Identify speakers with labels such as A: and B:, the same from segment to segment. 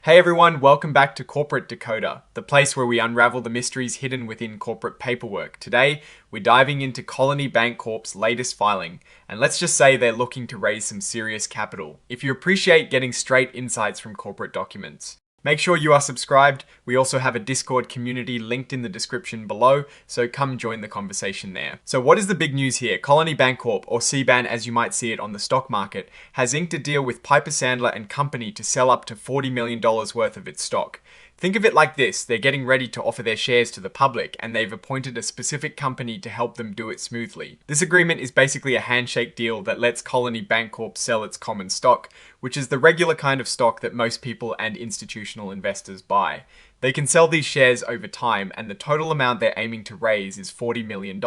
A: Hey everyone, welcome back to Corporate Decoder, the place where we unravel the mysteries hidden within corporate paperwork. Today, we're diving into Colony Bankcorp's latest filing, and let's just say they're looking to raise some serious capital. If you appreciate getting straight insights from corporate documents, make sure you are subscribed. We also have a Discord community linked in the description below, so come join the conversation there. So what is the big news here? Colony Bankcorp, or CBAN as you might see it on the stock market, has inked a deal with Piper Sandler and Company to sell up to $40 million worth of its stock. Think of it like this: they're getting ready to offer their shares to the public, and they've appointed a specific company to help them do it smoothly. This agreement is basically a handshake deal that lets Colony Bankcorp sell its common stock, which is the regular kind of stock that most people and institutional investors buy. They can sell these shares over time, and the total amount they're aiming to raise is $40 million.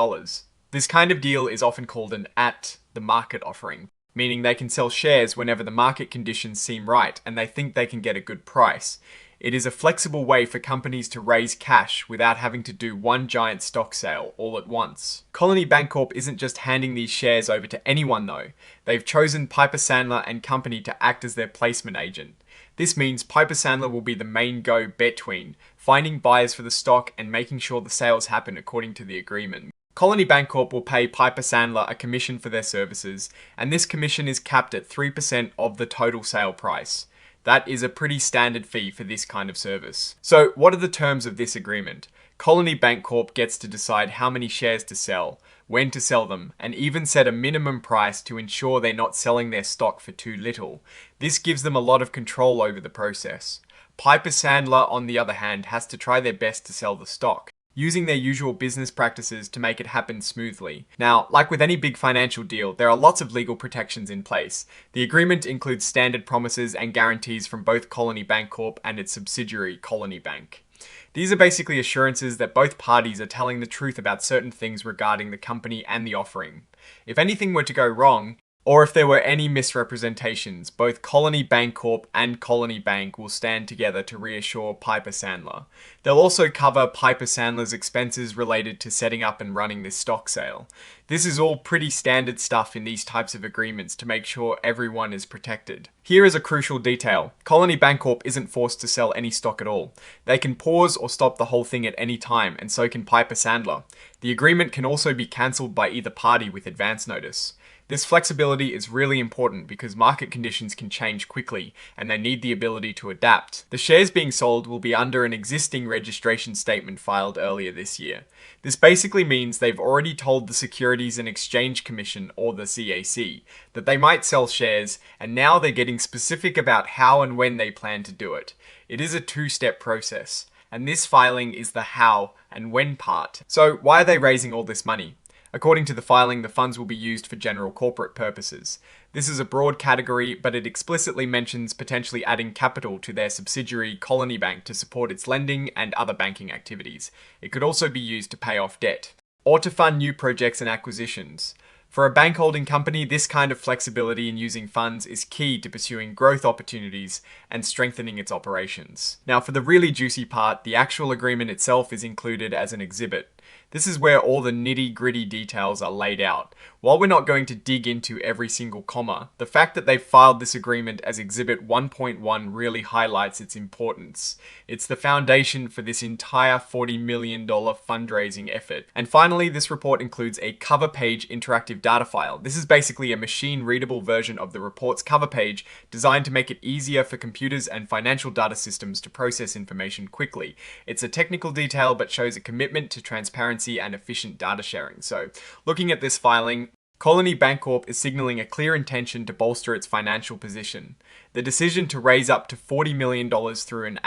A: This kind of deal is often called an at-the-market offering, meaning they can sell shares whenever the market conditions seem right and they think they can get a good price. It is a flexible way for companies to raise cash without having to do one giant stock sale all at once. Colony Bankcorp isn't just handing these shares over to anyone though. They've chosen Piper Sandler and Company to act as their placement agent. This means Piper Sandler will be the main go-between, finding buyers for the stock and making sure the sales happen according to the agreement. Colony Bankcorp will pay Piper Sandler a commission for their services, and this commission is capped at 3% of the total sale price. That is a pretty standard fee for this kind of service. So what are the terms of this agreement? Colony Bankcorp gets to decide how many shares to sell, when to sell them, and even set a minimum price to ensure they're not selling their stock for too little. This gives them a lot of control over the process. Piper Sandler, on the other hand, has to try their best to sell the stock, using their usual business practices to make it happen smoothly. Now, like with any big financial deal, there are lots of legal protections in place. The agreement includes standard promises and guarantees from both Colony Bankcorp and its subsidiary, Colony Bank. These are basically assurances that both parties are telling the truth about certain things regarding the company and the offering. If anything were to go wrong, or if there were any misrepresentations, both Colony Bankcorp and Colony Bank will stand together to reassure Piper Sandler. They'll also cover Piper Sandler's expenses related to setting up and running this stock sale. This is all pretty standard stuff in these types of agreements to make sure everyone is protected. Here is a crucial detail. Colony Bankcorp isn't forced to sell any stock at all. They can pause or stop the whole thing at any time, and so can Piper Sandler. The agreement can also be cancelled by either party with advance notice. This flexibility is really important because market conditions can change quickly and they need the ability to adapt. The shares being sold will be under an existing registration statement filed earlier this year. This basically means they've already told the Securities and Exchange Commission, or the CAC, that they might sell shares, and now they're getting specific about how and when they plan to do it. It is a two-step process, and this filing is the how and when part. So why are they raising all this money? According to the filing, the funds will be used for general corporate purposes. This is a broad category, but it explicitly mentions potentially adding capital to their subsidiary Colony Bank to support its lending and other banking activities. It could also be used to pay off debt, or to fund new projects and acquisitions. For a bank holding company, this kind of flexibility in using funds is key to pursuing growth opportunities and strengthening its operations. Now, for the really juicy part, the actual agreement itself is included as an exhibit. This is where all the nitty-gritty details are laid out. While we're not going to dig into every single comma, the fact that they've filed this agreement as Exhibit 1.1 really highlights its importance. It's the foundation for this entire $40 million fundraising effort. And finally, this report includes a cover page interactive data file. This is basically a machine-readable version of the report's cover page designed to make it easier for computers and financial data systems to process information quickly. It's a technical detail but shows a commitment to transparency and efficient data sharing. So, looking at this filing, Colony Bankcorp is signaling a clear intention to bolster its financial position. The decision to raise up to $40 million through an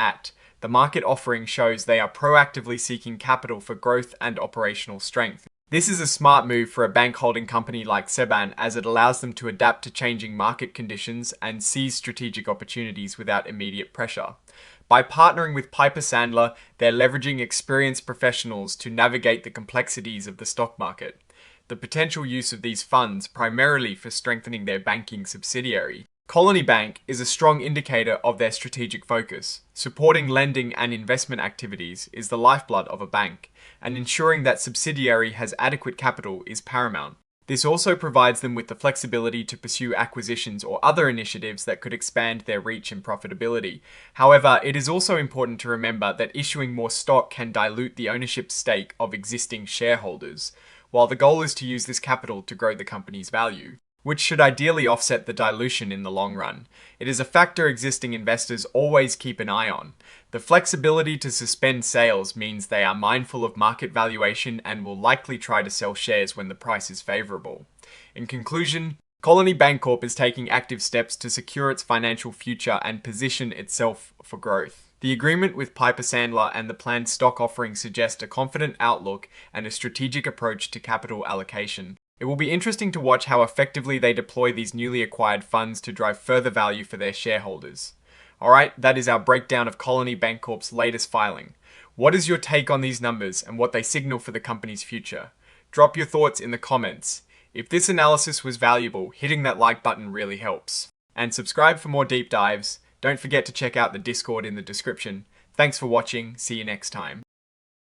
A: the market offering shows they are proactively seeking capital for growth and operational strength. This is a smart move for a bank holding company like CBAN, as it allows them to adapt to changing market conditions and seize strategic opportunities without immediate pressure. By partnering with Piper Sandler, they're leveraging experienced professionals to navigate the complexities of the stock market. The potential use of these funds primarily for strengthening their banking subsidiary, Colony Bank, is a strong indicator of their strategic focus. Supporting lending and investment activities is the lifeblood of a bank, and ensuring that subsidiary has adequate capital is paramount. This also provides them with the flexibility to pursue acquisitions or other initiatives that could expand their reach and profitability. However, it is also important to remember that issuing more stock can dilute the ownership stake of existing shareholders, while the goal is to use this capital to grow the company's value, which should ideally offset the dilution in the long run. It is a factor existing investors always keep an eye on. The flexibility to suspend sales means they are mindful of market valuation and will likely try to sell shares when the price is favorable. In conclusion, Colony Bankcorp is taking active steps to secure its financial future and position itself for growth. The agreement with Piper Sandler and the planned stock offering suggest a confident outlook and a strategic approach to capital allocation. It will be interesting to watch how effectively they deploy these newly acquired funds to drive further value for their shareholders. Alright, that is our breakdown of Colony Bankcorp's latest filing. What is your take on these numbers and what they signal for the company's future? Drop your thoughts in the comments. If this analysis was valuable, hitting that like button really helps. And subscribe for more deep dives. Don't forget to check out the Discord in the description. Thanks for watching. See you next time.